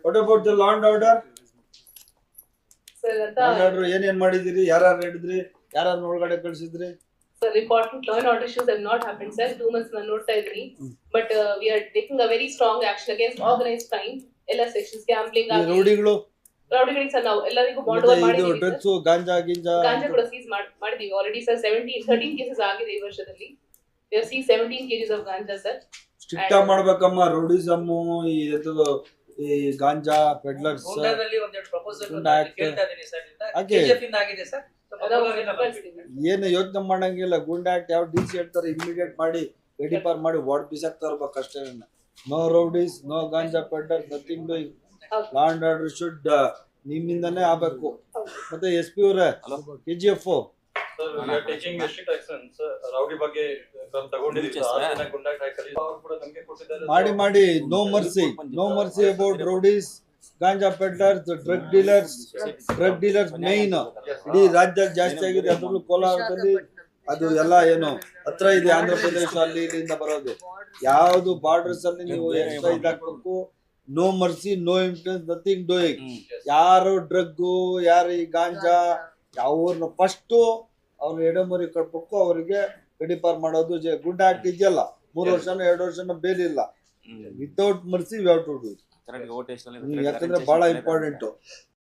What about the law and order? Sir, law and order ಏನೇನ್ ಮಾಡಿದಿರಿ? ಯಾರ್ಯಾರು ಹಿಡಿದ್ರಿ? ಯಾರ್ಯಾರು ಒಳಗಡೆ ಕಳ್ಸಿದ್ರಿ? sir, important law and order issues have not happened, sir. 2 months na nota idri. But we are taking a very strong action against organized crime. ಎಲ್ಲ sections gambling ಈ ಆಗಿ ರೌಡಿಗಳು ರೌಡಿಗಳಿಗೆ sir ನಾವು ಎಲ್ಲರಿಗೂ ಬಾಂಡ್ ಮತ್ತೆ ಇದು ಮಾಡಿದೀವಿ. ಡ್ರಗ್ಸ್ ಗಾಂಜಾ ಗಿಂಜಾ ಗಾಂಜಾ ಕೂಡ ಸೀಸ್ ಮಾಡಿದೀವಿ ಆಲ್ರೆಡಿ ಸರ್. 13 ಕೇಸಸ್ ಆಗಿದೆ ಈ ವರ್ಷದಲ್ಲಿ. We have seized 17 kgs of ganja, sir. Strict ಆಗಿ ಮಾಡ್ಬೇಕಮ್ಮ. ರೌಡಿಸಮ್ ಈ ಎಂತದು ಈ ಗಾಂಜಾ ಪೆಡ್ಲರ್ಸ್ ಗುಂಡಾದಲ್ಲಿ ಒಂದೆರಡು ಪ್ರಪೋಸಲ್ ಕೇಳ್ತಾ ಇದೀನಿ ಸರ್. ಹಾಗೆ ಕೆಜಿಎಫ್ ಇಂದ ಆಗಿದೆ ಸರ್. ಏನು ಯೋಚನೆ ಮಾಡಂಗಿಲ್ಲ. ಗುಂಡಾ ಆಕ್ಟ್ ಯಾವ ಡಿಸಿ ಹೇಳ್ತಾರೆ ಇಮಿಡಿಯೇಟ್ ಮಾಡಿ ವೆಡಿಫೈ ಮಾಡಿ ವಾರ್ಡ್ ಬಿಸಾಕ್ತಾ ಇರ್ಬೇಕು ಅಷ್ಟೇ. No rowdies, no ganja peddler, nothing doing. Law and order should ನಿಮ್ಮಿಂದಾನೇ ಆಗ್ಬೇಕು. ಮತ್ತೆ SP ಅವರೇ KGF taking district action sir. Rowdy ಬಗ್ಗೆ ತಗೊಂಡಿದ್ದೀವಿ. 6 ಜನ ಗುಂಡಾ ಟ್ಯಾಕಲ್ ಅವರು ಕೂಡ ನಮಗೆ ಕೊಟ್ಟಿದ್ದಾರೆ. ಮಾಡಿ no mercy, no mercy about rowdies, ganja peddlers, drug dealers ಮೈನ್ ಇಡೀ ರಾಜ್ಯದಲ್ಲಿ ಜಾಸ್ತಿ ಆಗಿದೆ. ಅದರಲ್ಲೂ ಕೋಲಾರದಲ್ಲಿ ಅದು ಎಲ್ಲ ಏನು ಹತ್ರ ಇದೆ, ಆಂಧ್ರ ಪ್ರದೇಶ ಅಲ್ಲಿ ಇಲ್ಲಿಂದ ಬರೋದು. ಯಾವ್ದು ಬಾರ್ಡರ್ಸ್ ಅಲ್ಲಿ ನೀವು ಎಕ್ಸ್ಟ್ರಾ ಇದಾಕ್ಬೇಕು. No mercy, no influence, nothing doing. ಯಾರು ಡ್ರಗ್ಗು, ಯಾರು ಈ ಗಾಂಜಾ ಅವ್ರನ್ನ ಫಸ್ಟ್ ಅವ್ರ ಎಡೆಮರಿ ಕಟ್ಬೇಕು. ಅವರಿಗೆ ವೆಡಿಫೈ ಮಾಡೋದು. ಗುಂಡಾ ಆಕ್ಟ್ ಇದೆಯಲ್ಲ, 3 ವರ್ಷನೋ 2 ವರ್ಷನೋ ಬೇಲ್ ಇಲ್ಲ. Without mercy we have to do. ಯಾಕಂದ್ರೆ ಬಹಳ ಇಂಪಾರ್ಟೆಂಟ್.